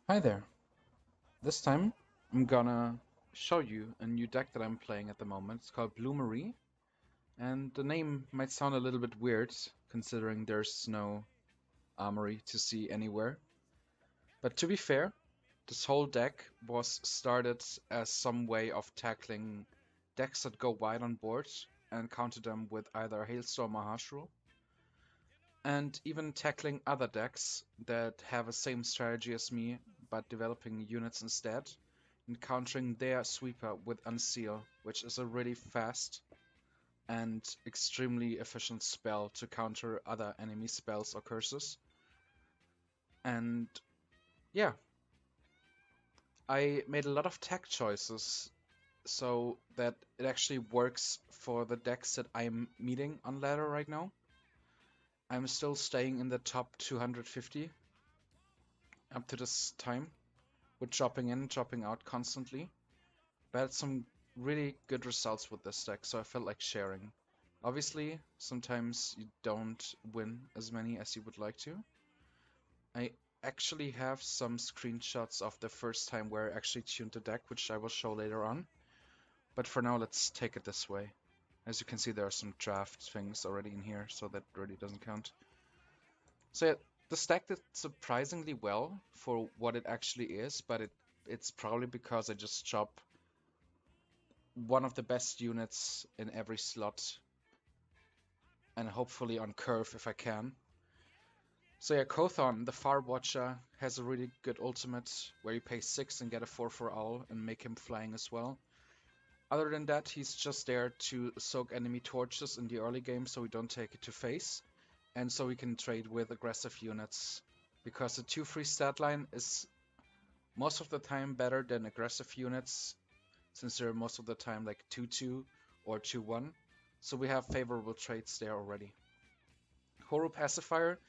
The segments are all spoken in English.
Hi there. This time I'm gonna show you a new deck that I'm playing at the moment. It's called Bluemory, and the name might sound a little bit weird considering there's no armory to see anywhere. But to be fair, this whole deck was started as some way of tackling decks that go wide on board and counter them with either Hailstorm or Harsh Rule, and even tackling other decks that have the same strategy as me but developing units instead, and countering their sweeper with Unseal, which is a really fast and extremely efficient spell to counter other enemy spells or curses. And yeah, I made a lot of tech choices so that it actually works for the decks that I'm meeting on ladder right now. I'm still staying in the top 250 up to this time, with dropping in, dropping out constantly. But I had some really good results with this deck, so I felt like sharing. Obviously, sometimes you don't win as many as you would like to. I actually have some screenshots of the first time where I actually tuned the deck, which I will show later on. But for now, let's take it this way. As you can see, there are some draft things already in here, so that really doesn't count. So yeah, this deck did surprisingly well for what it actually is, but it's probably because I just chop one of the best units in every slot and hopefully on curve if I can. So yeah, Kothon, the Far Watcher, has a really good ultimate where you pay 6 and get a 4/4 owl and make him flying as well. Other than that, he's just there to soak enemy torches in the early game so we don't take it to face, and so we can trade with aggressive units. Because the 2-3 stat line is most of the time better than aggressive units, since they're most of the time like 2-2 or 2-1. So we have favorable traits there already. Hooru Pacifier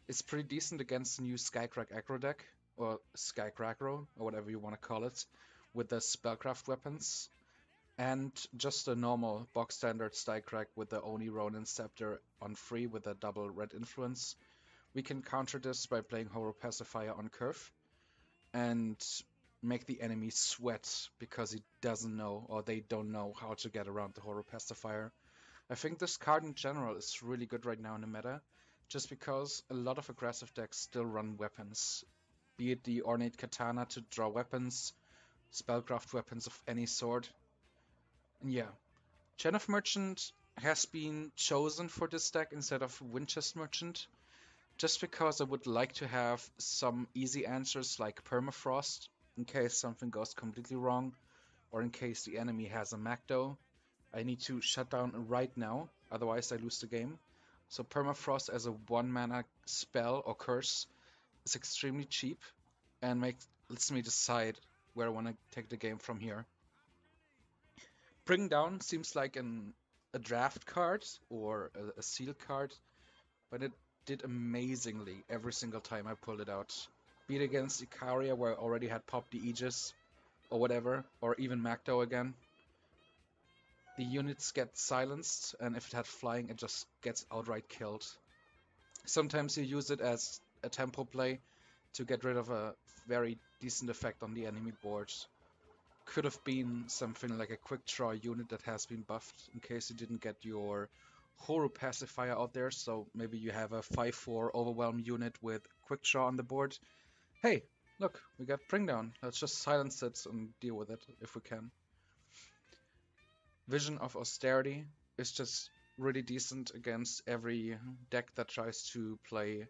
is pretty decent against the new Skycrack aggro deck, or Skycrackro, or whatever you want to call it, with the spellcraft weapons, and just a normal box standard Skycrack with the Oni Ronin Scepter on free with a double red influence. We can counter this by playing Hooru Pacifier on curve, and make the enemy sweat because he doesn't know or they don't know how to get around the Hooru Pacifier. I think this card in general is really good right now in the meta, just because a lot of aggressive decks still run weapons. Be it the Ornate Katana to draw weapons, spellcraft weapons of any sort. And yeah, Gen of Merchant has been chosen for this deck instead of Winchest Merchant, just because I would like to have some easy answers like Permafrost, in case something goes completely wrong, or in case the enemy has a Macdo. I need to shut down right now, otherwise I lose the game. So Permafrost as a 1-mana spell or curse is extremely cheap and lets me decide where I want to take the game from here. Bring Down seems like a draft card or a seal card, but it did amazingly every single time I pulled it out. Be it against Icaria where I already had popped the Aegis or whatever, or even Macdo again. The units get silenced, and if it had flying, it just gets outright killed. Sometimes you use it as a tempo play to get rid of a very decent effect on the enemy board. Could have been something like a quick draw unit that has been buffed in case you didn't get your Hooru Pacifier out there, so maybe you have a 5/4 Overwhelm unit with quick draw on the board. Hey, look, we got Bring Down. Let's just silence it and deal with it if we can. Vision of Austerity is just really decent against every deck that tries to play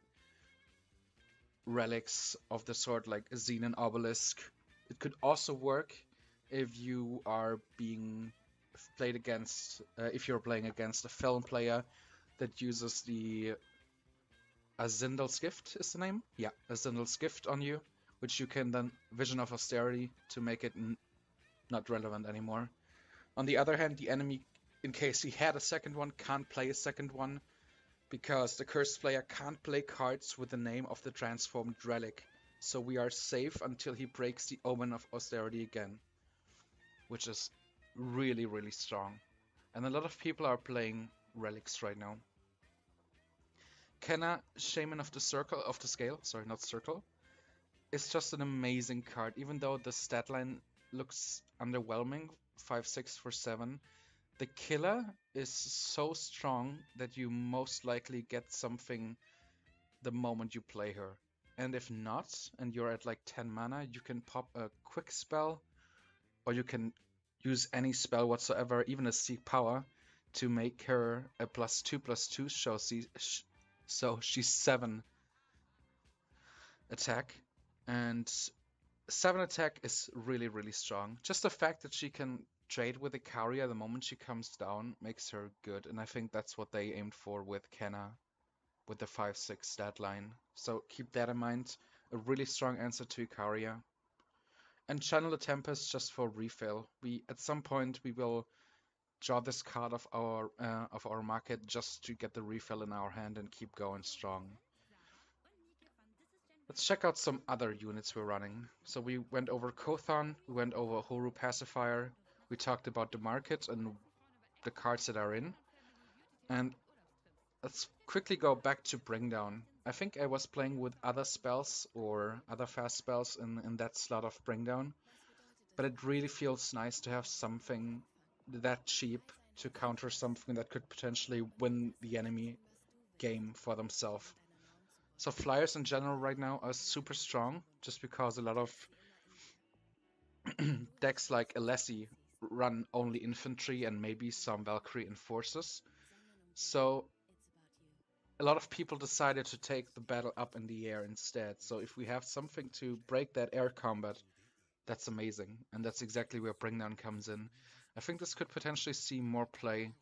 relics of the sort like Xenon Obelisk. It could also work if you are being played against, if you're playing against a Felon player that uses the Azindal's Gift is the name? Yeah, Azindal's Gift on you, which you can then Vision of Austerity to make it not relevant anymore. On the other hand, the enemy, in case he had a second one, can't play a second one, because the cursed player can't play cards with the name of the transformed relic, so we are safe until he breaks the Omen of Austerity again, which is really, really strong. And a lot of people are playing relics right now. Kenna, Shaman of the Scale, sorry, not Circle, is just an amazing card, even though the stat line looks underwhelming, 5/6 for 7. The killer is so strong that you most likely get something the moment you play her. And if not, and you're at like 10 mana, you can pop a quick spell, or you can use any spell whatsoever, even a Seek Power, to make her a +2/+2, so she's 7 attack. And 7 attack is really, really strong. Just the fact that she can trade with Ikaria the moment she comes down makes her good, and I think that's what they aimed for with Kenna, with the 5/6 stat line. So keep that in mind. A really strong answer to Ikaria. And channel the Tempest just for refill. At some point we will draw this card of our market just to get the refill in our hand and keep going strong. Let's check out some other units we're running. So we went over Kothon, we went over Hooru Pacifier, we talked about the market and the cards that are in. And let's quickly go back to Bring Down. I think I was playing with other spells or other fast spells in that slot of Bring Down, but it really feels nice to have something that cheap to counter something that could potentially win the enemy game for themselves. So flyers in general right now are super strong, just because a lot of decks like Alessi run only infantry and maybe some Valkyrie enforcers. So a lot of people decided to take the battle up in the air instead. So if we have something to break that air combat, that's amazing. And that's exactly where Bringdown comes in. I think this could potentially see more play,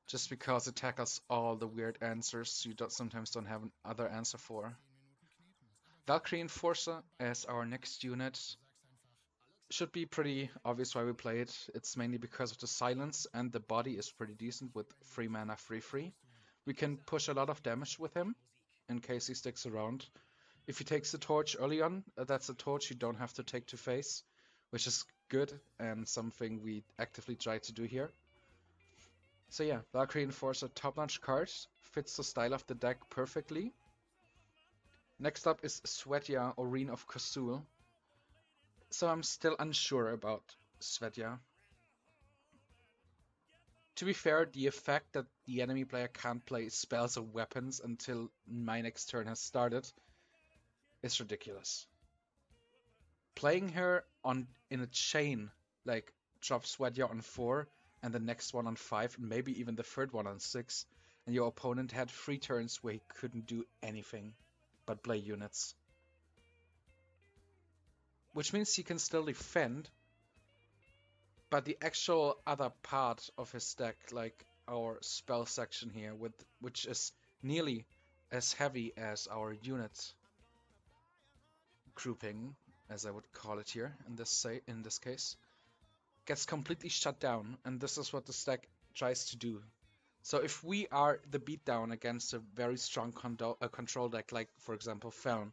just because it tackles all the weird answers you sometimes don't have another answer for. Valkyrie Enforcer as our next unit should be pretty obvious why we play it. It's mainly because of the silence, and the body is pretty decent with 3 mana 3/3. We can push a lot of damage with him in case he sticks around. If he takes the torch early on, that's a torch you don't have to take to face, which is good and something we actively try to do here. So yeah, Valkyrie Enforcer, top-notch card, fits the style of the deck perfectly. Next up is Svetya, Oreen of Kosul. So I'm still unsure about Svetya. To be fair, the effect that the enemy player can't play spells or weapons until my next turn has started is ridiculous. Playing her in a chain, like drop Svetya on 4 and the next one on 5, and maybe even the third one on 6, and your opponent had 3 turns where he couldn't do anything but play units. Which means he can still defend, but the actual other part of his deck, like our spell section here, which is nearly as heavy as our unit grouping, as I would call it here in this case, gets completely shut down, and this is what the stack tries to do. So if we are the beatdown against a very strong control deck, like for example Feln,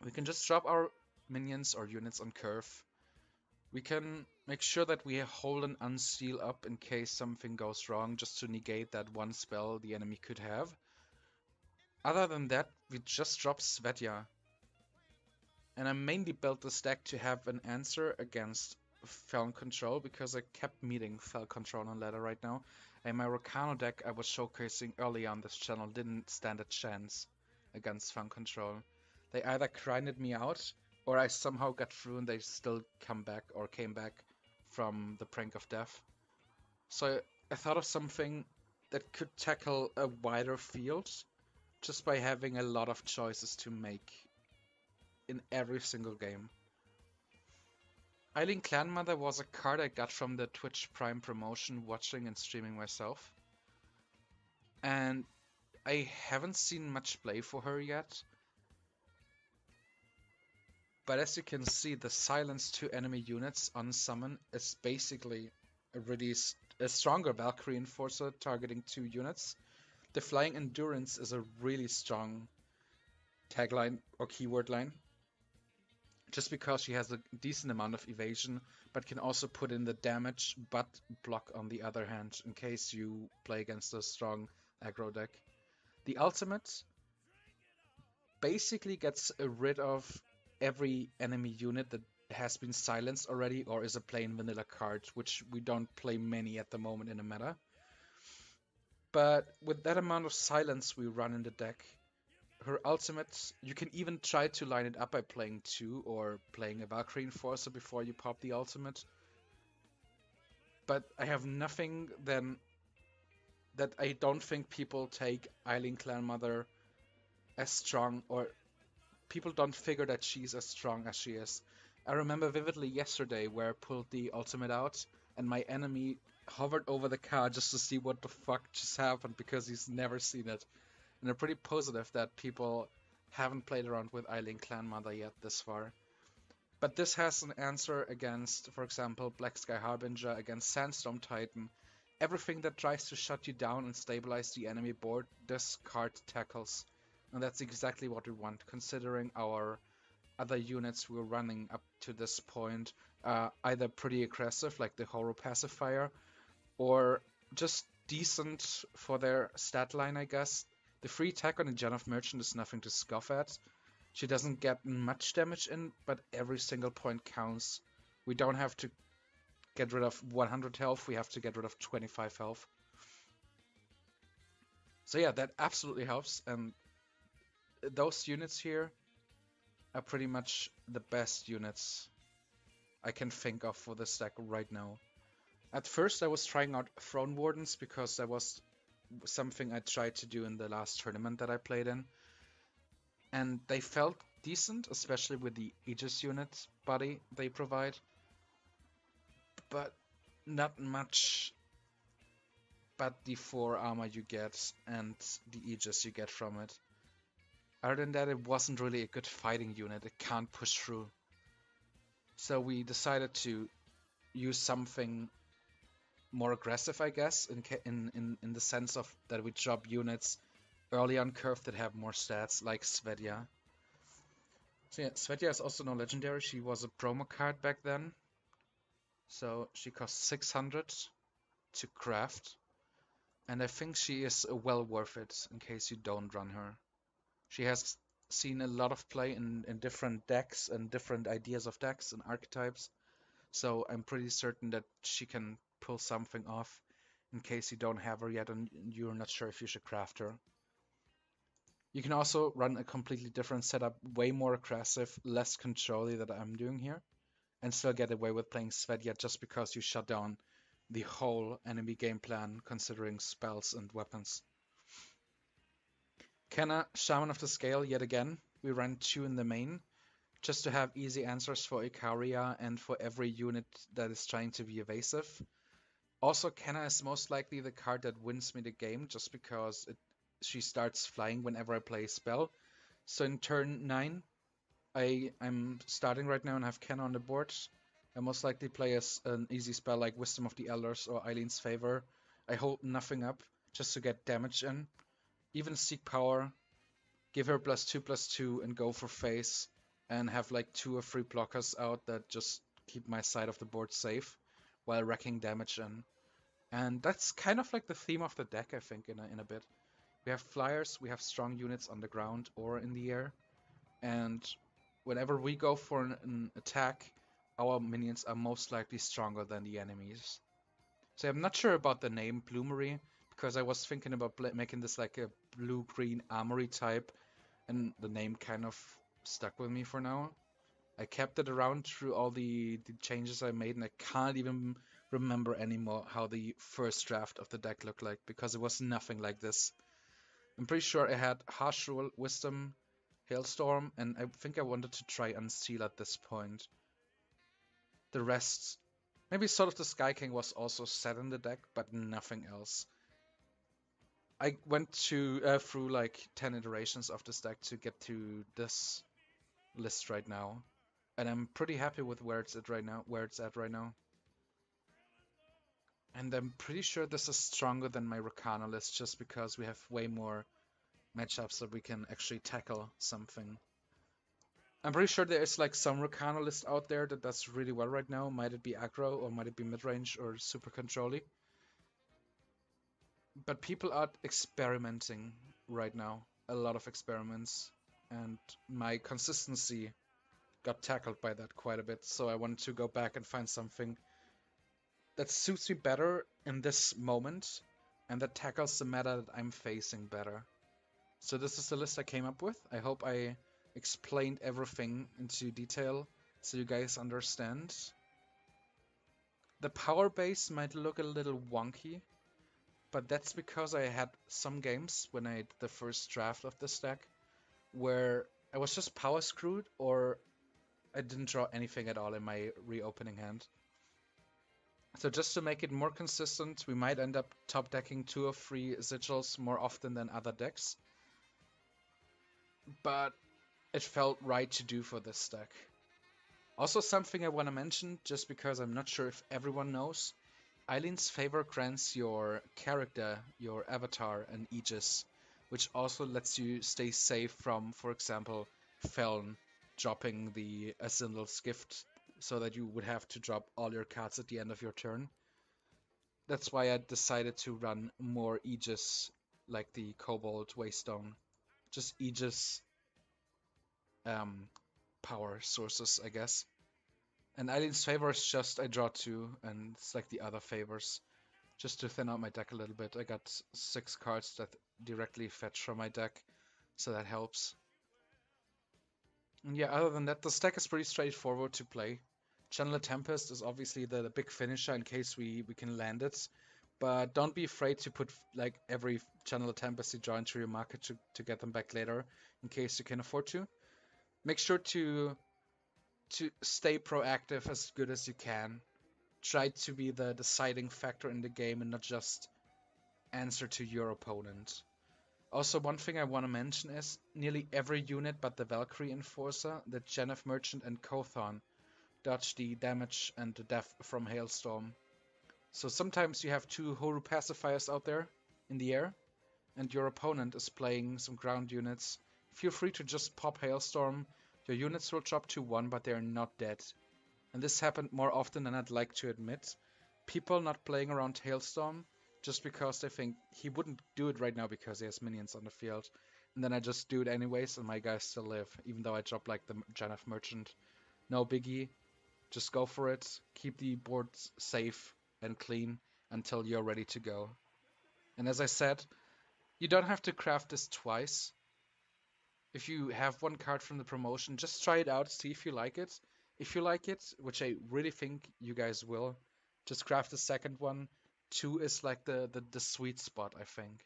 we can just drop our minions or units on curve. We can make sure that we hold an unseal up in case something goes wrong, just to negate that one spell the enemy could have. Other than that, we just drop Svetya. And I mainly built this deck to have an answer against Fel Control, because I kept meeting Fel Control on ladder right now. And my Rocano deck I was showcasing early on this channel didn't stand a chance against Fel Control. They either grinded me out, or I somehow got through and they still came back from the brink of death. So I thought of something that could tackle a wider field just by having a lot of choices to make in every single game. Eilyn Clanmother was a card I got from the Twitch Prime promotion, watching and streaming myself. And I haven't seen much play for her yet. But as you can see, the silence to enemy units on summon is basically a stronger Valkyrie Enforcer targeting 2 units. The Flying Endurance is a really strong tagline or keyword line, just because she has a decent amount of evasion, but can also put in the damage but block on the other hand, in case you play against a strong aggro deck. The ultimate basically gets rid of every enemy unit that has been silenced already or is a plain vanilla card, which we don't play many at the moment in the meta. But with that amount of silence we run in the deck, her ultimate, you can even try to line it up by playing 2 or playing a Valkyrie Enforcer before you pop the ultimate. But I have nothing then that I don't think people take Eilyn Clanmother as strong, or people don't figure that she's as strong as she is. I remember vividly yesterday where I pulled the ultimate out and my enemy hovered over the card just to see what the fuck just happened because he's never seen it. And I'm pretty positive that people haven't played around with Eilyn Clanmother yet this far. But this has an answer against, for example, Black Sky Harbinger, against Sandstorm Titan. Everything that tries to shut you down and stabilize the enemy board, this card tackles. And that's exactly what we want, considering our other units we're running up to this point either pretty aggressive, like the Hooru Pacifier, or just decent for their stat line, I guess. The free attack on the Gen of Merchant is nothing to scoff at. She doesn't get much damage in, but every single point counts. We don't have to get rid of 100 health, we have to get rid of 25 health. So yeah, that absolutely helps, and those units here are pretty much the best units I can think of for this deck right now. At first I was trying out Throne Wardens because that was something I tried to do in the last tournament that I played in. And they felt decent, especially with the Aegis unit body they provide. But not much but the 4 armor you get and the Aegis you get from it. Other than that, it wasn't really a good fighting unit, it can't push through. So we decided to use something more aggressive, I guess, in the sense of that we drop units early on curve that have more stats, like Svetya. So yeah, Svetya is also no legendary, she was a promo card back then. So she costs 600 to craft. And I think she is well worth it in case you don't run her. She has seen a lot of play in different decks and different ideas of decks and archetypes. So I'm pretty certain that she can pull something off in case you don't have her yet and you're not sure if you should craft her. You can also run a completely different setup, way more aggressive, less control-y that I'm doing here, and still get away with playing Svetya just because you shut down the whole enemy game plan considering spells and weapons. Kenna, Shaman of the Scale, yet again. We ran 2 in the main, just to have easy answers for Ikaria and for every unit that is trying to be evasive. Also, Kenna is most likely the card that wins me the game, just because she starts flying whenever I play a spell. So in turn 9, I'm starting right now and have Kenna on the board. I most likely play an easy spell like Wisdom of the Elders or Eilyn's Favor. I hold nothing up, just to get damage in. Even Seek Power, give her +2/+2 and go for face, and have like 2 or 3 blockers out that just keep my side of the board safe while wrecking damage in. And that's kind of like the theme of the deck, I think, in a bit. We have flyers, we have strong units on the ground or in the air, and whenever we go for an attack, our minions are most likely stronger than the enemies. So I'm not sure about the name Bluemory, because I was thinking about making this like a blue-green armory type, and the name kind of stuck with me for now. I kept it around through all the changes I made, and I can't even remember anymore how the first draft of the deck looked like, because it was nothing like this. I'm pretty sure I had Harsh Rule, Wisdom, Hailstorm, and I think I wanted to try Unseal at this point. The rest, maybe Sword of the Sky King was also set in the deck, but nothing else. I went through like 10 iterations of this deck to get to this list right now, and I'm pretty happy with where it's at right now. And I'm pretty sure this is stronger than my Rakana list, just because we have way more matchups that we can actually tackle something. I'm pretty sure there is like some Rakana list out there that does really well right now. Might it be aggro, or might it be mid-range, or super control-y? But people are experimenting right now. A lot of experiments. and my consistency got tackled by that quite a bit. So I wanted to go back and find something that suits me better in this moment and that tackles the meta that I'm facing better. So this is the list I came up with. I hope I explained everything into detail so you guys understand. The power base might look a little wonky, but that's because I had some games when I did the first draft of this deck where I was just power screwed or I didn't draw anything at all in my reopening hand. So just to make it more consistent, we might end up top decking 2 or 3 sigils more often than other decks. But it felt right to do for this deck. Also something I want to mention, just because I'm not sure if everyone knows, Eilyn's favor grants your character, your avatar, an Aegis, which also lets you stay safe from, for example, Feln dropping the Asyndel's gift, so that you would have to drop all your cards at the end of your turn. That's why I decided to run more Aegis, like the Cobalt Waystone. Just Aegis power sources, I guess. And Eilyn's favor is just I draw 2, and it's like the other favors. Just to thin out my deck a little bit, I got 6 cards that directly fetch from my deck, so that helps. And yeah, other than that, this deck is pretty straightforward to play. Channeler Tempest is obviously the big finisher in case we can land it, but don't be afraid to put like every Channeler Tempest you draw into your market to get them back later, in case you can afford to. Make sure to stay proactive as good as you can. Try to be the deciding factor in the game and not just answer to your opponent. Also, one thing I want to mention is nearly every unit but the Valkyrie Enforcer, the Genève Merchant, and Kothon dodge the damage and the death from Hailstorm. So sometimes you have 2 Hooru Pacifiers out there in the air, and your opponent is playing some ground units. Feel free to just pop Hailstorm. Your units will drop to 1, but they are not dead. And this happened more often than I'd like to admit. People not playing around Hailstorm just because they think he wouldn't do it right now because he has minions on the field. And then I just do it anyways and my guys still live, even though I drop like the Genève Merchant. No biggie, just go for it. Keep the boards safe and clean until you're ready to go. And as I said, you don't have to craft this twice. If you have one card from the promotion, just try it out, see if you like it. If you like it, which I really think you guys will, just craft the second one. 2 is like the sweet spot, I think.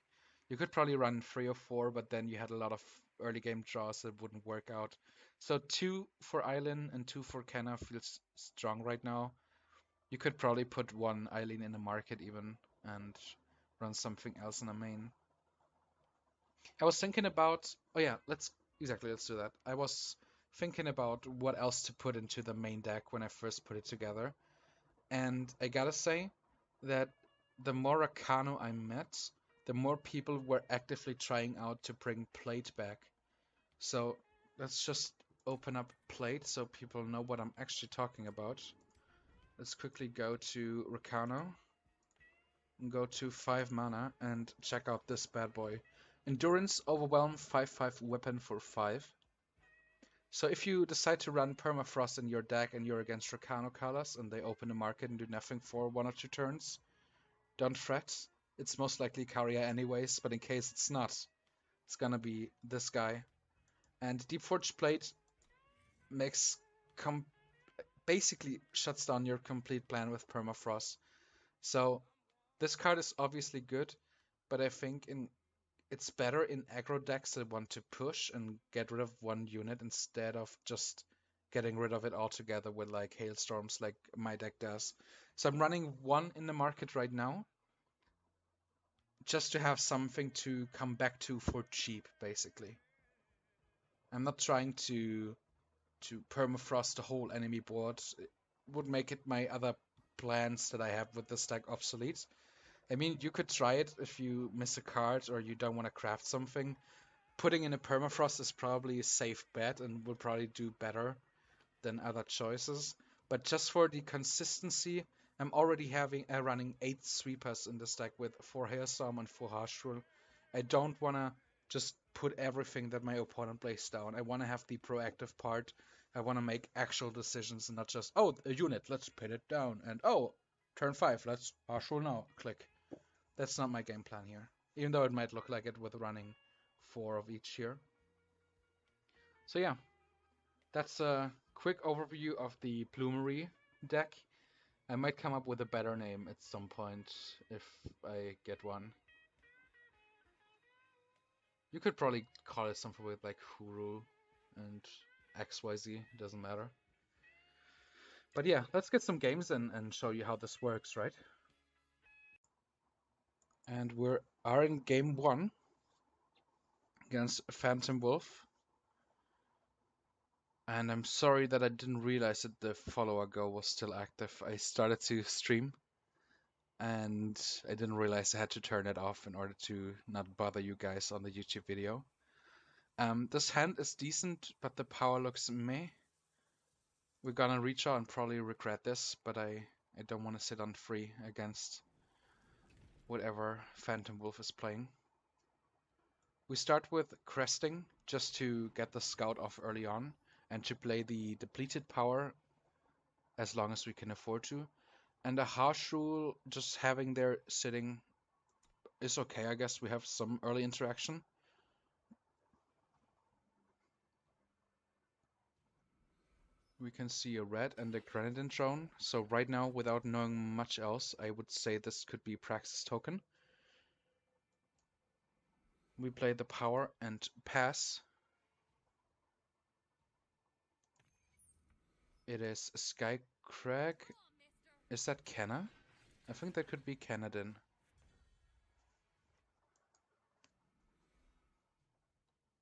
You could probably run 3 or 4, but then you had a lot of early game draws that wouldn't work out. So 2 for Eilyn and 2 for Kenna feels strong right now. You could probably put 1 Eilyn in the market even and run something else in the main. I was thinking about, oh yeah, let's do that. I was thinking about what else to put into the main deck when I first put it together. And I gotta say that the more Rakano I met, the more people were actively trying out to bring Plate back. So let's just open up Plate so people know what I'm actually talking about. Let's quickly go to Rakano. Go to 5 mana and check out this bad boy. Endurance, Overwhelm, 5/5 weapon for 5. So if you decide to run Permafrost in your deck and you're against Rakano colors and they open the market and do nothing for 1 or 2 turns, don't fret. It's most likely Karya anyways, but in case it's not, it's gonna be this guy. And Deepforged Plate makes basically shuts down your complete plan with Permafrost. So this card is obviously good, but I think it's better in aggro decks that want to push and get rid of 1 unit instead of just getting rid of it altogether with like hailstorms like my deck does. So I'm running 1 in the market right now just to have something to come back to for cheap, basically. I'm not trying to permafrost the whole enemy board. It would make it my other plans that I have with this deck obsolete. I mean, you could try it if you miss a card or you don't want to craft something. Putting in a permafrost is probably a safe bet and will probably do better than other choices. But just for the consistency, I'm already running 8 sweepers in this deck with 4 Hailstorm and 4 Harsh Rule. I don't want to just put everything that my opponent plays down. I want to have the proactive part. I want to make actual decisions and not just, oh, a unit, let's pin it down. And oh, turn 5, let's marshal now. Click. That's not my game plan here. Even though it might look like it with running 4 of each here. So yeah, that's a quick overview of the Bluemory deck. I might come up with a better name at some point if I get one. You could probably call it something with like Hooru and XYZ, doesn't matter. But yeah, let's get some games in and show you how this works, right? And we are in game 1 against Phantom Wolf. And I'm sorry that I didn't realize that the follower go was still active. I started to stream and I didn't realize I had to turn it off in order to not bother you guys on the YouTube video. This hand is decent, but the power looks meh. We're gonna reach out and probably regret this, but I don't want to sit on free against whatever Phantom Wolf is playing. We start with cresting just to get the scout off early on and to play the depleted power as long as we can afford to. And a harsh rule just having there sitting is okay, I guess. We have some early interaction. We can see a red and a grenadine drone. So right now, without knowing much else, I would say this could be Praxis token. We play the power and pass. It is Sky Crag. Is that Kenna? I think that could be Canadin.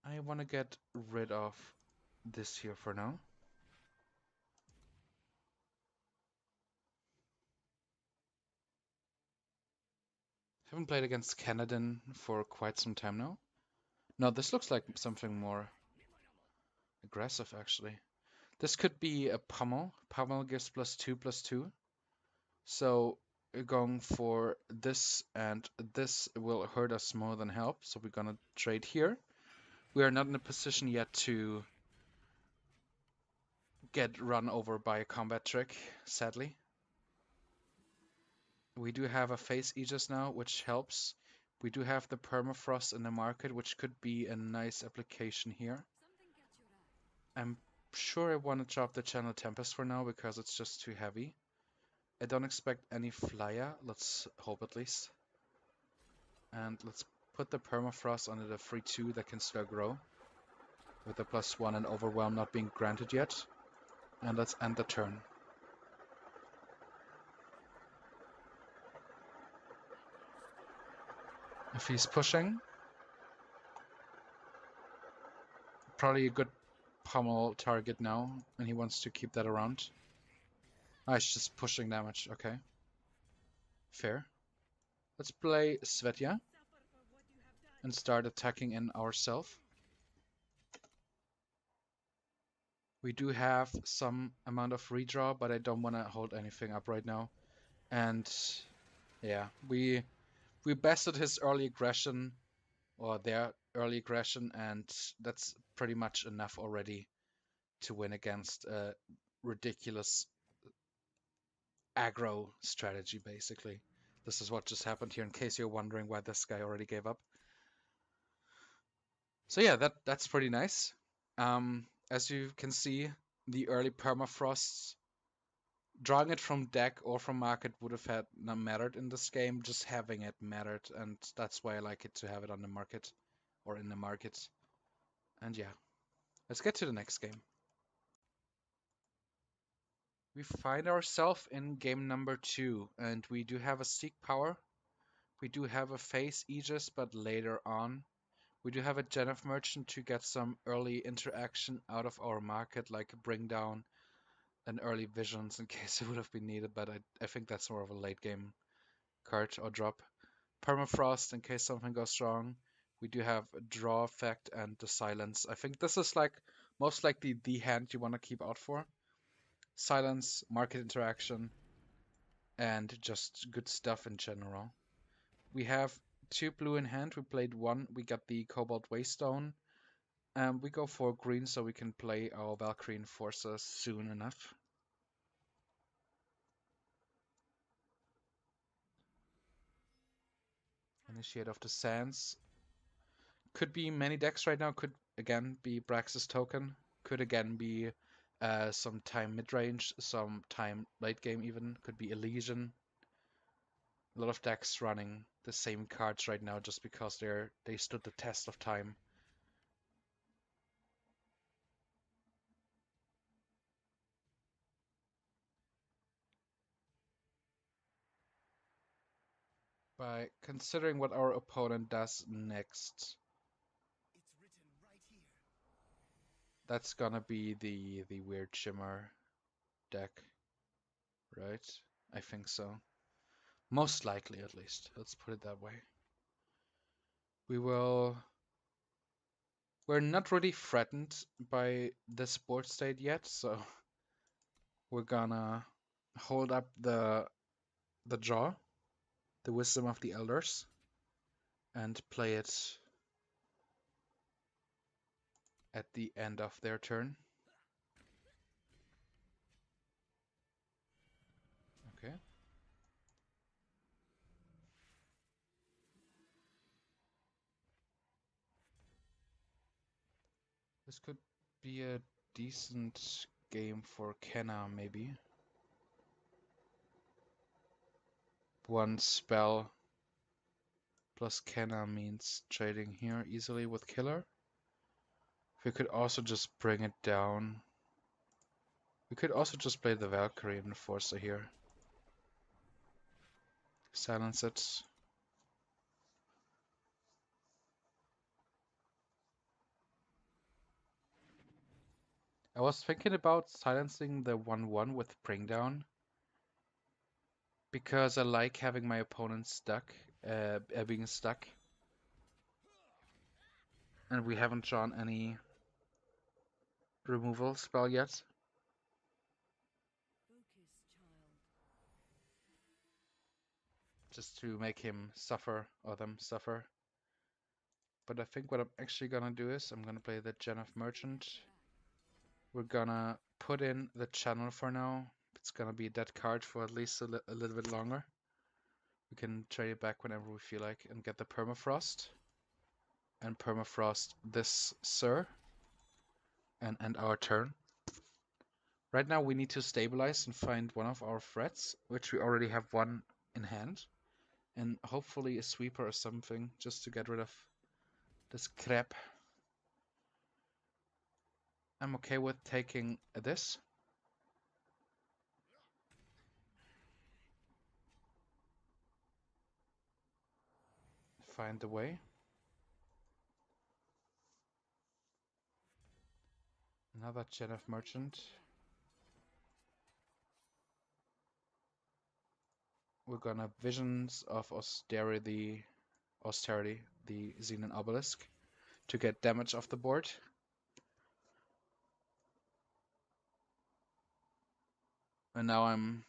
I want to get rid of this here for now. Haven't played against Canadin for quite some time now. No, this looks like something more aggressive, actually. This could be a Pummel. Pummel gives +2/+2. So going for this, and this will hurt us more than help. So we're gonna trade here. We are not in a position yet to get run over by a combat trick, sadly. We do have a Phase Aegis now, which helps. We do have the Permafrost in the market, which could be a nice application here. I'm sure I want to drop the channel Tempest for now because it's just too heavy. I don't expect any flyer, let's hope at least. And let's put the Permafrost under the 3/2 that can still grow. With the +1 and Overwhelm not being granted yet. And let's end the turn. If he's pushing, probably a good pummel target now, and he wants to keep that around. Ah, it's just pushing damage, okay. Fair. Let's play Svetya and start attacking in ourselves. We do have some amount of redraw, but I don't want to hold anything up right now. And yeah, we bested his early aggression, or their early aggression, and that's pretty much enough already to win against a ridiculous aggro strategy, basically. This is what just happened here, in case you're wondering why this guy already gave up. So yeah, that's pretty nice. As you can see, the early permafrosts, drawing it from deck or from market would have had not mattered in this game. Just having it mattered, and that's why I like it to have it on the market or in the market. And yeah, let's get to the next game. We find ourselves in game number 2, and we do have a Seek Power. We do have a Phase Aegis, but later on. We do have a Genef Merchant to get some early interaction out of our market, like bring down an early Visions in case it would have been needed, but I think that's more of a late game card or drop. Permafrost in case something goes wrong. We do have a Draw Effect and the Silence. I think this is like most likely the hand you want to keep out for. Silence, market interaction, and just good stuff in general. We have 2 blue in hand. We played 1. We got the Cobalt Waystone. We go for green so we can play our Valkyrie Enforcer soon enough. Initiate of the Sands. Could be many decks right now. Could again be Brax's Token. Could again be some time mid-range, some time late game even. Could be Elysian. A lot of decks running the same cards right now just because they stood the test of time. By considering what our opponent does next, that's gonna be the weird shimmer deck, right? I think so. Most likely, at least. Let's put it that way. We're not really threatened by this board state yet, so we're gonna hold up the jaw, the Wisdom of the Elders, and play it at the end of their turn. Okay. This could be a decent game for Kenna, maybe. One spell plus Kenna means trading here easily with Killer. We could also just bring it down. We could also just play the Valkyrie Enforcer here. Silence it. I was thinking about silencing the 1/1 with Bring Down because I like having my opponent stuck, being stuck. And we haven't drawn any removal spell yet. Just to make him suffer, or them suffer. But I think what I'm actually gonna do is I'm gonna play the Gen of Merchant. We're gonna put in the channel for now. It's gonna be a dead card for at least a little bit longer. We can trade it back whenever we feel like and get the Permafrost. And Permafrost this Sir. And end our turn. Right now we need to stabilize and find one of our threats, which we already have one in hand. And hopefully a sweeper or something, just to get rid of this crap. I'm okay with taking this. Find the way. Another Gen of Merchant. We're gonna Visions of Austerity, the Xenon Obelisk, to get damage off the board. And now I'm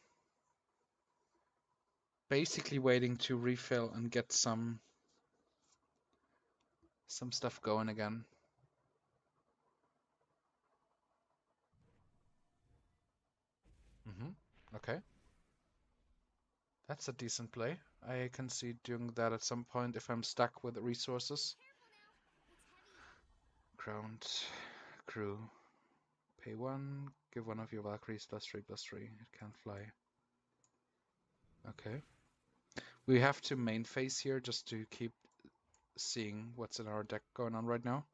basically waiting to refill and get some stuff going again. Okay. That's a decent play. I can see doing that at some point if I'm stuck with resources. Ground crew. Pay 1, give one of your Valkyries +3/+3. It can't fly. Okay. We have to main phase here just to keep seeing what's in our deck going on right now.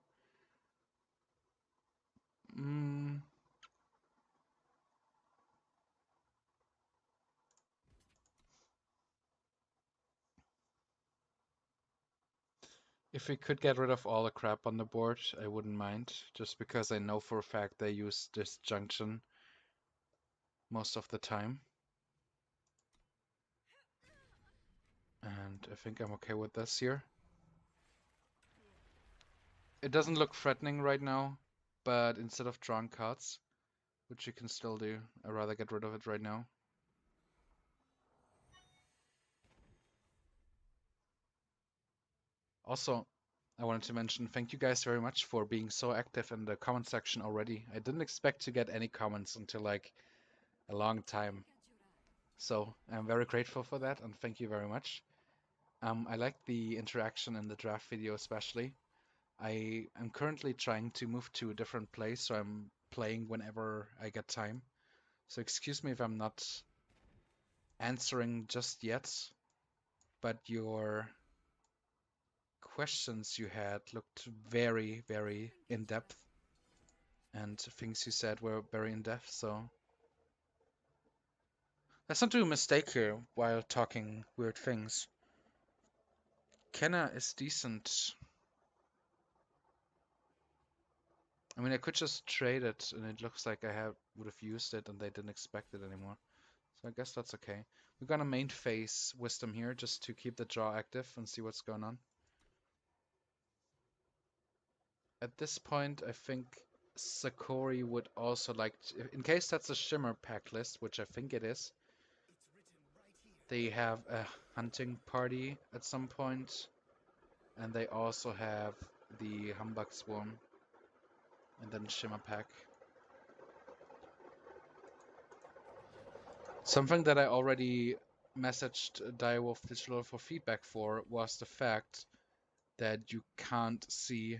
If we could get rid of all the crap on the board, I wouldn't mind, just because I know for a fact they use this junction most of the time. And I think I'm okay with this here. It doesn't look threatening right now, but instead of drawing cards, which you can still do, I'd rather get rid of it right now. Also, I wanted to mention thank you guys very much for being so active in the comment section already. I didn't expect to get any comments until like a long time. So I'm very grateful for that and thank you very much. I like the interaction in the draft video especially. I am currently trying to move to a different place, so I'm playing whenever I get time. So excuse me if I'm not answering just yet, but your questions you had looked very, very in depth, and things you said were very in depth, so let's not do a mistake here while talking weird things. Kenna is decent. I mean, I could just trade it, and it looks like I would have used it, and they didn't expect it anymore. So I guess that's okay. We're gonna main phase Wisdom here, just to keep the draw active and see what's going on. At this point, I think Sakori would also like to, in case that's a Shimmer pack list, which I think it is, they have a hunting party at some point, and they also have the Humbug Swarm, and then Shimmer pack. Something that I already messaged Direwolf Digital for feedback for was the fact that you can't see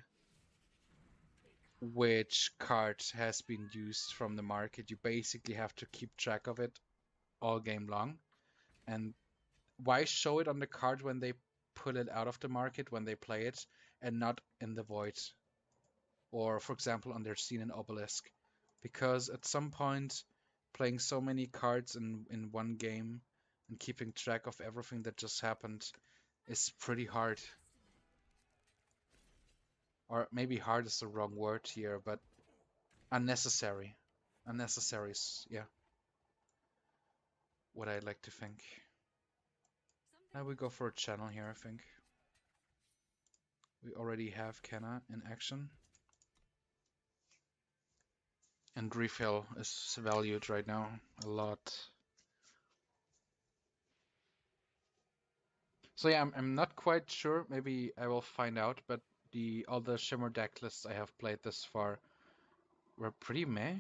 which card has been used from the market. You basically have to keep track of it all game long. And why show it on the card when they pull it out of the market, when they play it, and not in the void? Or, for example, on their Scene and Obelisk? Because at some point, playing so many cards in one game and keeping track of everything that just happened is pretty hard. Or maybe hard is the wrong word here, but unnecessary. Unnecessary is, yeah, what I like to think. Now we go for a channel here, I think. We already have Kenna in action. And refill is valued right now a lot. So yeah, I'm not quite sure. Maybe I will find out, but all the Shimmer deck lists I have played this far were pretty meh.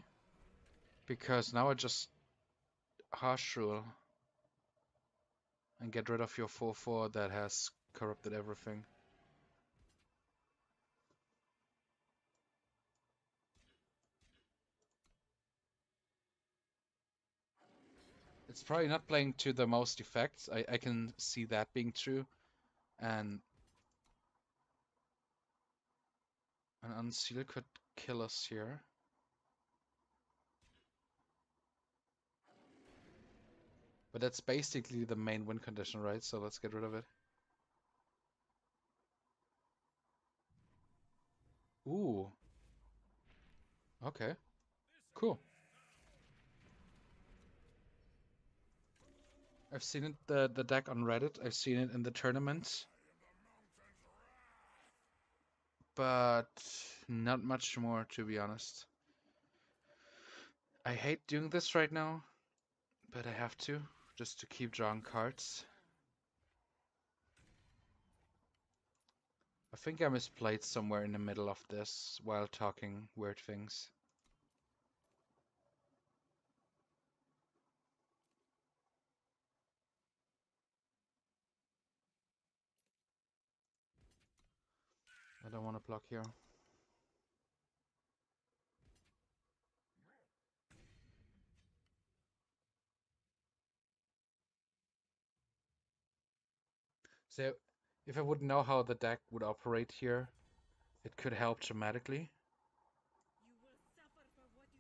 Because now I just harsh rule and get rid of your 4/4 that has corrupted everything. It's probably not playing to the most effects. I can see that being true. And an unseal could kill us here. But that's basically the main win condition, right? So let's get rid of it. Ooh. Okay. Cool. I've seen it, the deck on Reddit. I've seen it in the tournament. But not much more, to be honest. I hate doing this right now, but I have to, just to keep drawing cards. I think I misplayed somewhere in the middle of this while talking weird things. I don't want to block here. So if I would know how the deck would operate here, it could help dramatically.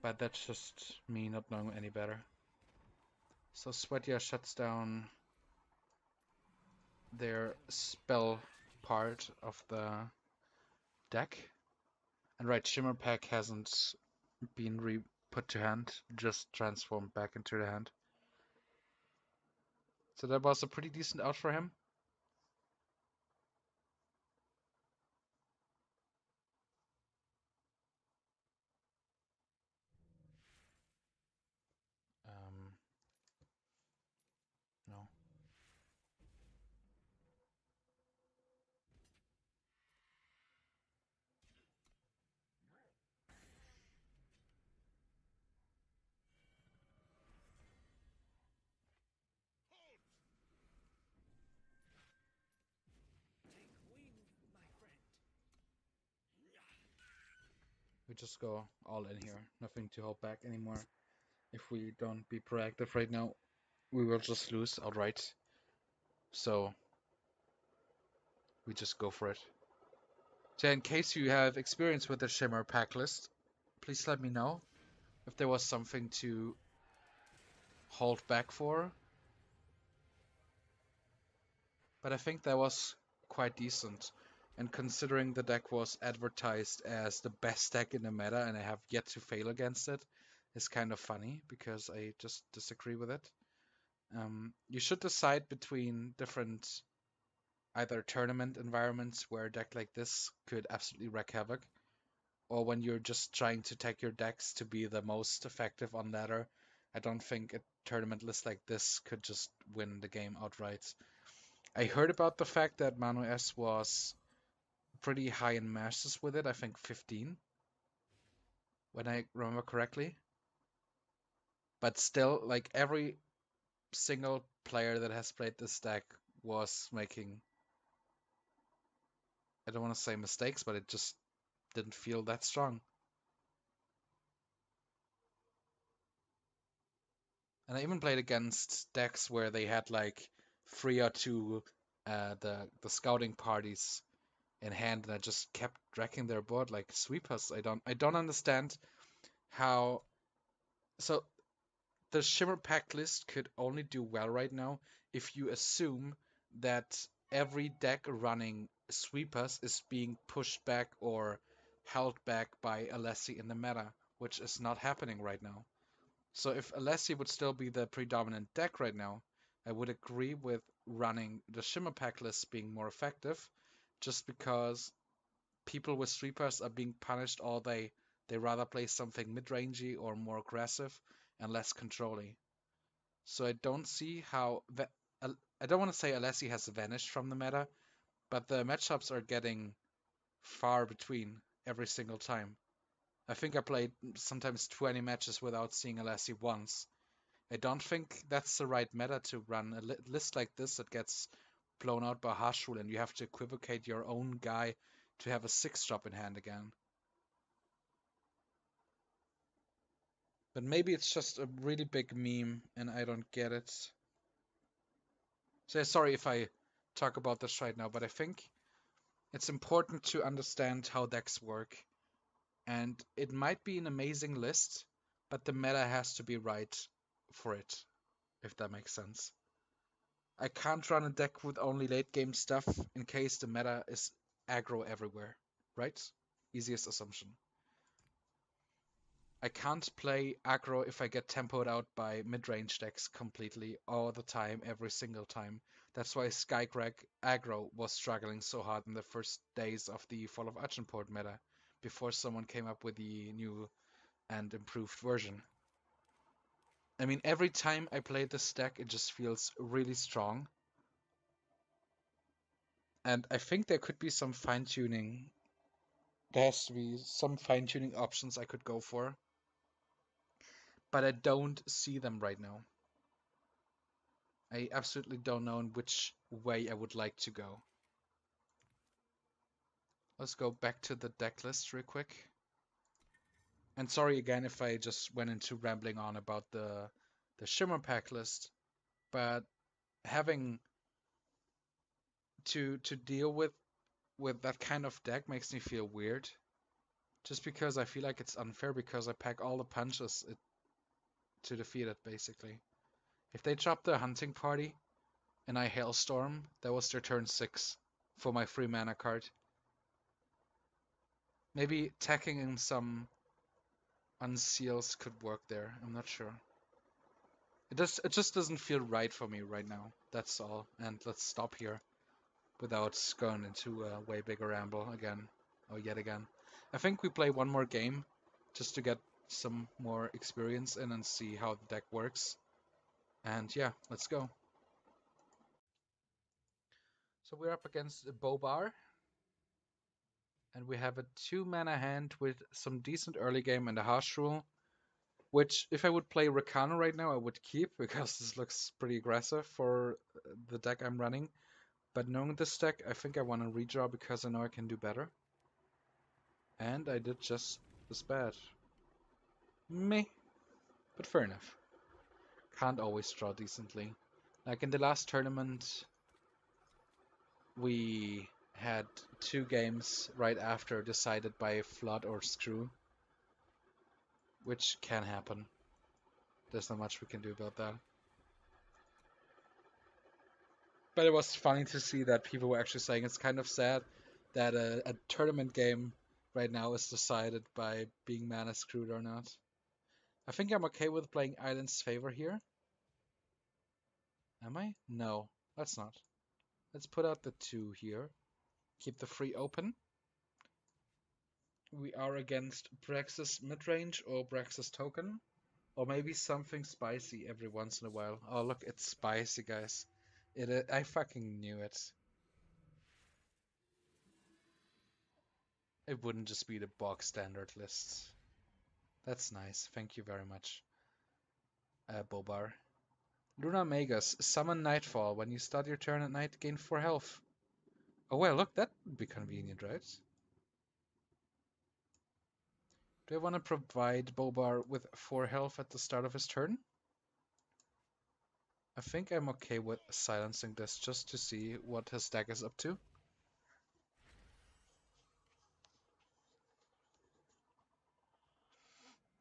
But that's just me not knowing any better. So Svetya shuts down their spell part of the deck. And right, Shimmer Pack hasn't been put to hand, just transformed back into the hand. So that was a pretty decent out for him. No. just go all in here. Nothing to hold back anymore. If we don't be proactive right now, we will just lose outright. So we just go for it. So in case you have experience with the Shimmer pack list, please let me know if there was something to hold back for. But I think that was quite decent. And considering the deck was advertised as the best deck in the meta and I have yet to fail against it, is kind of funny because I just disagree with it. You should decide between different either tournament environments where a deck like this could absolutely wreak havoc, or when you're just trying to take your decks to be the most effective on ladder. I don't think a tournament list like this could just win the game outright. I heard about the fact that Manu S was pretty high in Masters with it, I think 15, when I remember correctly. But still, like every single player that has played this deck was making, I don't want to say mistakes, but it just didn't feel that strong. And I even played against decks where they had like 3 or 2 the scouting parties in hand, and I just kept wrecking their board like sweepers. I don't understand how. So the Shimmer pack list could only do well right now if you assume that every deck running sweepers is being pushed back or held back by Alessi in the meta, which is not happening right now. So if Alessi would still be the predominant deck right now, I would agree with running the Shimmer pack list being more effective, just because people with sweepers are being punished all day. They rather play something mid-rangey or more aggressive and less controlly. So I don't see how I don't want to say Alessi has vanished from the meta, but the matchups are getting far between every single time. I think I played sometimes 20 matches without seeing Alessi once. I don't think that's the right meta to run a list like this that gets blown out by Harsh Rule and you have to equivocate your own guy to have a 6-drop in hand again. But maybe it's just a really big meme and I don't get it. So sorry if I talk about this right now, but I think it's important to understand how decks work. And it might be an amazing list, but the meta has to be right for it, if that makes sense. I can't run a deck with only late game stuff in case the meta is aggro everywhere, right? Easiest assumption. I can't play aggro if I get tempoed out by mid-range decks completely all the time, every single time. That's why Skycrack aggro was struggling so hard in the first days of the Fall of Aginport meta, before someone came up with the new and improved version. I mean, every time I play this deck, it just feels really strong. And I think there could be some fine-tuning. There has to be some fine-tuning options I could go for. But I don't see them right now. I absolutely don't know in which way I would like to go. Let's go back to the deck list real quick. And sorry again if I just went into rambling on about the Shimmer pack list, but having to deal with that kind of deck makes me feel weird. Just because I feel like it's unfair because I pack all the punches to defeat it, basically. If they dropped the hunting party and I Hailstorm, that was their turn 6 for my free mana card. Maybe tacking in some unseals could work there. I'm not sure. It just doesn't feel right for me right now. That's all. And let's stop here without going into a way bigger ramble again. Or yet again. I think we play one more game just to get some more experience in and see how the deck works. And yeah, let's go. So we're up against a Bobar. And we have a 2-mana hand with some decent early game and a Harsh Rule. Which, if I would play Rakana right now, I would keep, because this looks pretty aggressive for the deck I'm running. But knowing this deck, I think I want to redraw because I know I can do better. And I did just was bad. Meh, but fair enough. Can't always draw decently. Like in the last tournament, we had 2 games right after decided by flood or screw, which can happen. There's not much we can do about that. But it was funny to see that people were actually saying it's kind of sad that a tournament game right now is decided by being mana screwed or not. I think I'm okay with playing Eilyn's favor here. Am I? No, let's not. Let's put out the 2 here. Keep the 3 open. We are against Brax's midrange or Brax's token. Or maybe something spicy every once in a while. Oh look, it's spicy, guys. I fucking knew it. It wouldn't just be the bog standard list. That's nice. Thank you very much, Bobar. Luna Magus, summon Nightfall. When you start your turn at night, gain 4 health. Oh well, look, that would be convenient, right? Do I want to provide Bobar with 4 health at the start of his turn? I think I'm okay with silencing this just to see what his deck is up to.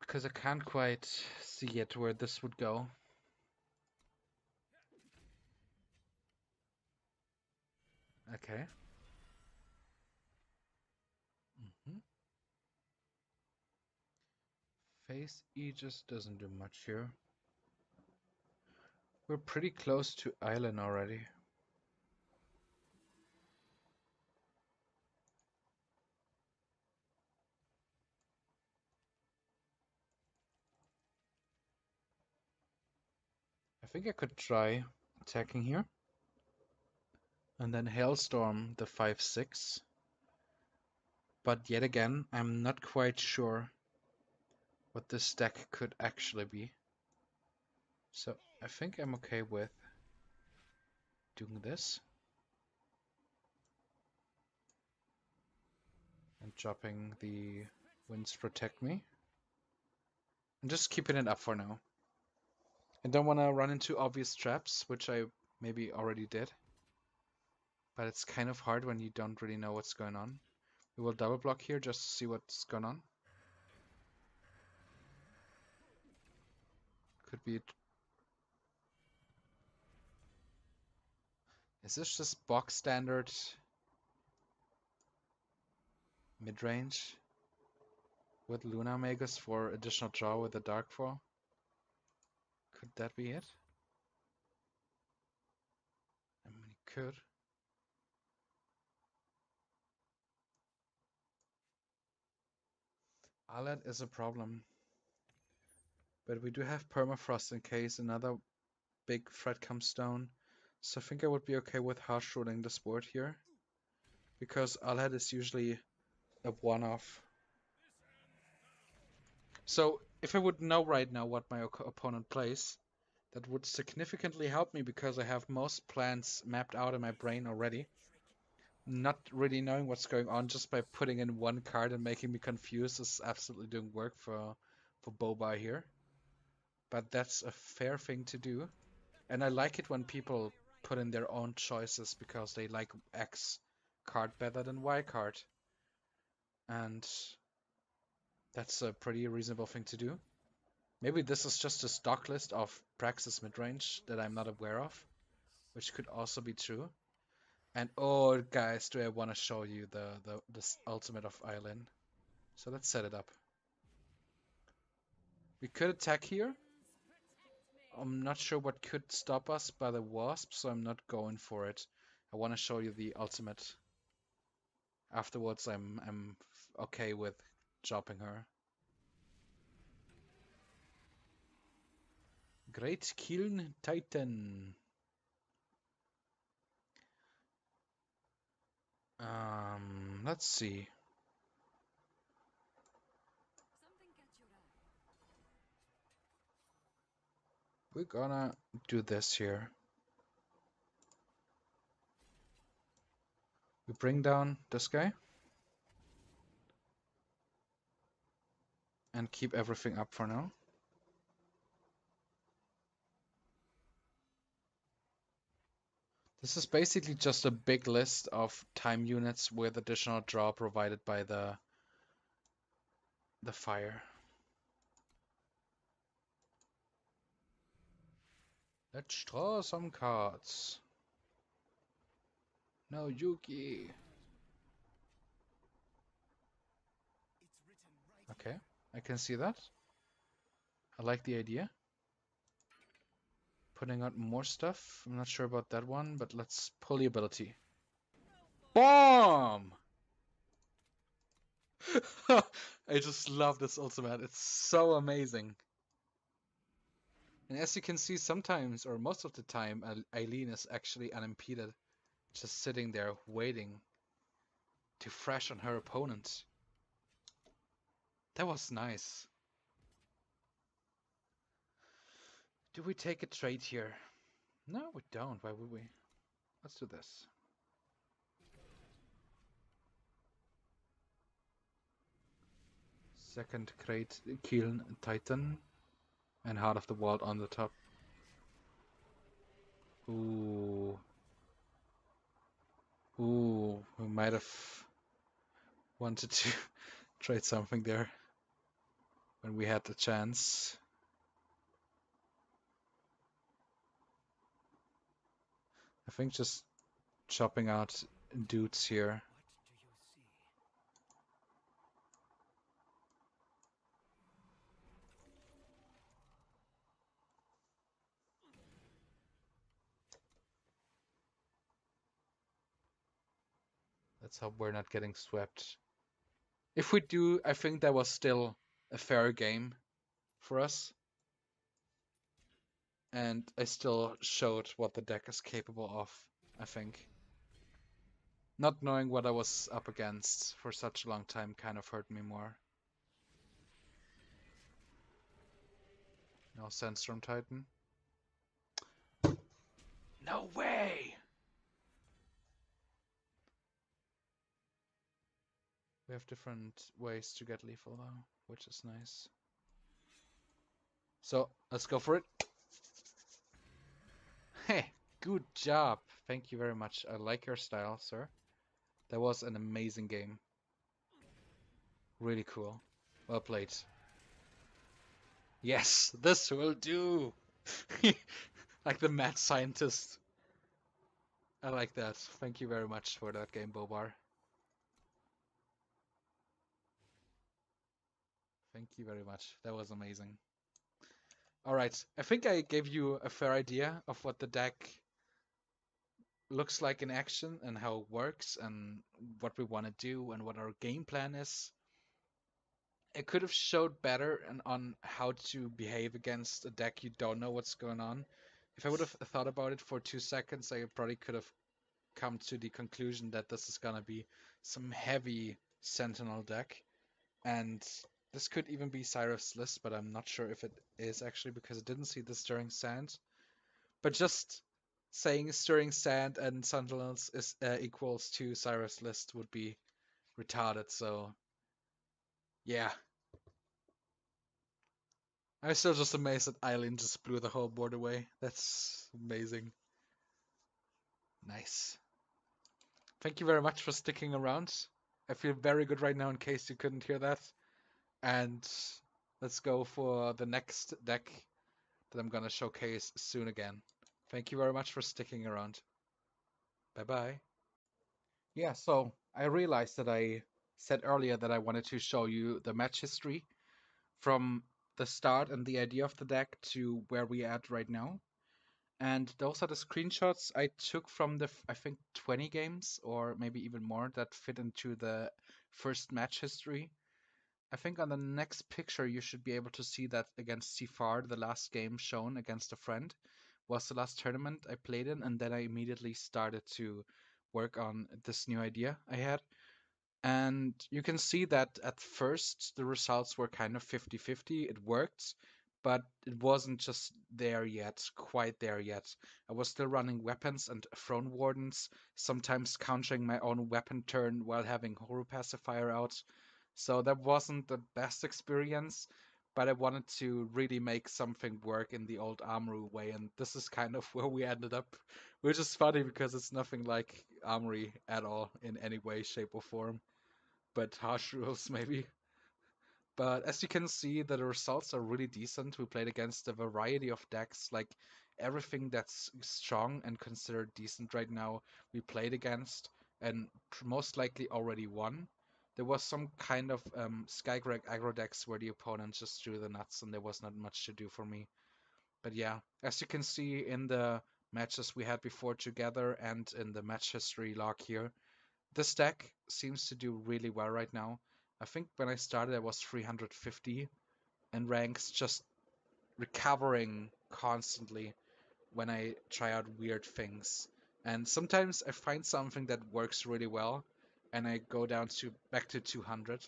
Because I can't quite see yet where this would go. Okay. Face Aegis doesn't do much here. We're pretty close to Eilyn already. I think I could try attacking here. And then Hailstorm the 5/6. But yet again, I'm not quite sure what this deck could actually be. So I think I'm okay with doing this. And dropping the Winds Protect Me. I'm just keeping it up for now. I don't want to run into obvious traps, which I maybe already did. But it's kind of hard when you don't really know what's going on. We will double block here just to see what's going on. Could be... Is this just box standard mid-range with Luna Magus for additional draw with the Darkfall? Could that be it? I mean, it could. Alad is a problem. But we do have Permafrost in case another big threat comes down. So I think I would be okay with harsh ruling this board here. Because Alad is usually a one-off. So if I would know right now what my opponent plays, that would significantly help me because I have most plans mapped out in my brain already. Not really knowing what's going on just by putting in one card and making me confused is absolutely doing work for Boba here. But that's a fair thing to do. And I like it when people put in their own choices because they like X card better than Y card. And that's a pretty reasonable thing to do. Maybe this is just a stock list of Praxis midrange that I'm not aware of, which could also be true. And oh, guys, do I want to show you this ultimate of Eilyn. So let's set it up. We could attack here. I'm not sure what could stop us by the wasp, so I'm not going for it. I want to show you the ultimate. Afterwards, I'm okay with dropping her. Great Kiln Titan. Let's see. We're gonna do this here. We bring down this guy. and keep everything up for now. This is basically just a big list of time units with additional draw provided by the fire. Let's draw some cards. No Yuki. Okay, I can see that. I like the idea. Putting out more stuff. I'm not sure about that one, but let's pull the ability. Bomb! I just love this ultimate. It's so amazing. And as you can see, sometimes, or most of the time, Eilyn is actually unimpeded, just sitting there waiting to thrash on her opponent. That was nice. Do we take a trade here? No, we don't. Why would we? Let's do this. Second crate, Kiln Titan, and Heart of the World on the top. Ooh. Ooh, we might have wanted to trade something there when we had the chance. I think just chopping out dudes here. Let's hope we're not getting swept. If we do, I think that was still a fair game for us. And I still showed what the deck is capable of, I think. Not knowing what I was up against for such a long time kind of hurt me more. No Sandstorm Titan. No way! We have different ways to get lethal though, which is nice. So, let's go for it. Hey, good job. Thank you very much. I like your style, sir. That was an amazing game. Really cool. Well played. Yes, this will do. Like the mad scientist. I like that. Thank you very much for that game, Bobar. Thank you very much. That was amazing. Alright, I think I gave you a fair idea of what the deck looks like in action and how it works and what we want to do and what our game plan is. I could have showed better on how to behave against a deck you don't know what's going on. If I would have thought about it for 2 seconds, I probably could have come to the conclusion that this is gonna be some heavy Sentinel deck. And this could even be Cyrus' list, but I'm not sure if it is actually because I didn't see the Stirring Sand. But just saying Stirring Sand and Sentinels is equals to Cyrus' list would be retarded, so yeah. I'm still just amazed that Eilyn just blew the whole board away. That's amazing. Nice. Thank you very much for sticking around. I feel very good right now in case you couldn't hear that. And let's go for the next deck that I'm gonna showcase soon again. Thank you very much for sticking around. Bye bye. Yeah, so I realized that I said earlier that I wanted to show you the match history from the start and the idea of the deck to where we are at right now. And those are the screenshots I took from the, I think, 20 games or maybe even more that fit into the first match history. I think on the next picture you should be able to see that against Sifar, the last game shown against a friend, was the last tournament I played in, and then I immediately started to work on this new idea I had. And you can see that at first the results were kind of 50-50. It worked, but it wasn't just there yet, quite there yet. I was still running weapons and throne wardens, sometimes countering my own weapon turn while having Hooru Pacifier out. So that wasn't the best experience, but I wanted to really make something work in the old Armory way, and this is kind of where we ended up, which is funny because it's nothing like Armory at all in any way, shape, or form, but harsh rules maybe. But as you can see, the results are really decent. We played against a variety of decks, like everything that's strong and considered decent right now, we played against, and most likely already won. There was some kind of Skycrack aggro decks where the opponent just threw the nuts and there was not much to do for me. But yeah, as you can see in the matches we had before together and in the match history log here, this deck seems to do really well right now. I think when I started I was 350 in ranks, just recovering constantly when I try out weird things. And sometimes I find something that works really well and I go down to back to 200.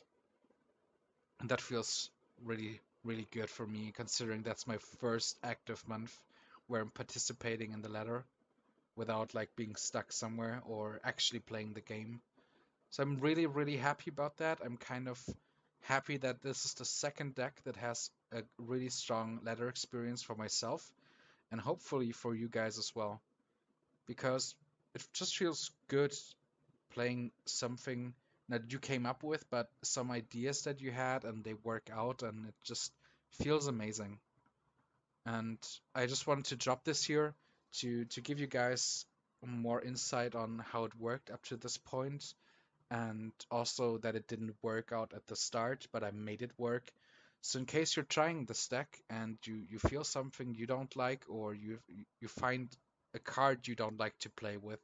And that feels really, really good for me considering that's my first active month where I'm participating in the ladder without like being stuck somewhere or actually playing the game. So I'm really, really happy about that. I'm kind of happy that this is the second deck that has a really strong ladder experience for myself and hopefully for you guys as well. Because it just feels good playing something that you came up with, but some ideas that you had and they work out and it just feels amazing. And I just wanted to drop this here to give you guys more insight on how it worked up to this point and also that it didn't work out at the start, but I made it work. So in case you're trying this deck and you feel something you don't like or you find a card you don't like to play with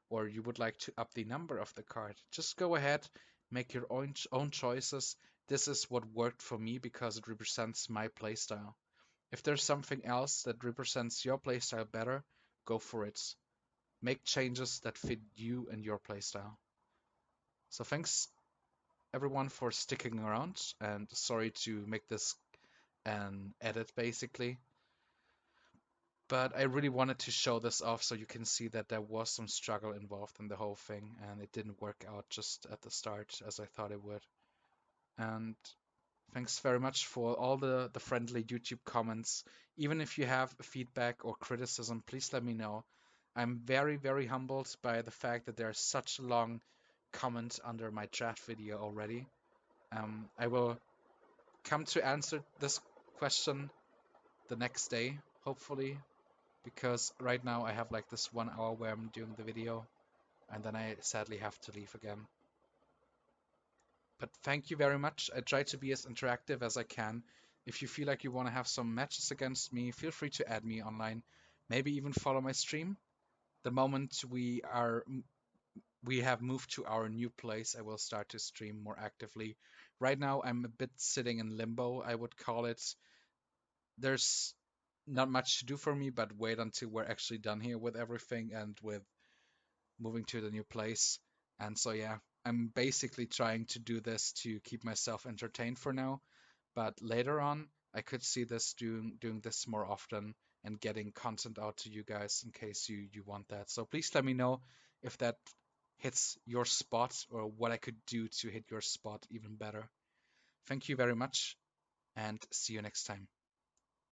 or you would like to up the number of the card, just go ahead, make your own choices. This is what worked for me because it represents my playstyle. If there's something else that represents your playstyle better, go for it. Make changes that fit you and your playstyle. So thanks everyone for sticking around, and sorry to make this an edit basically. But I really wanted to show this off so you can see that there was some struggle involved in the whole thing, and it didn't work out just at the start as I thought it would. And thanks very much for all the friendly YouTube comments. Even if you have feedback or criticism, please let me know. I'm very, very humbled by the fact that there's such a long comment under my draft video already. I will come to answer this question the next day, hopefully, because right now I have like this 1 hour where I'm doing the video, and then I sadly have to leave again. But thank you very much. I try to be as interactive as I can. If you feel like you want to have some matches against me, feel free to add me online. Maybe even follow my stream. The moment we have moved to our new place, I will start to stream more actively. Right now, I'm a bit sitting in limbo, I would call it. There's not much to do for me, but wait until we're actually done here with everything and with moving to the new place. And so, yeah, I'm basically trying to do this to keep myself entertained for now. But later on, I could see this doing this more often and getting content out to you guys in case you want that. So please let me know if that hits your spot or what I could do to hit your spot even better. Thank you very much and see you next time.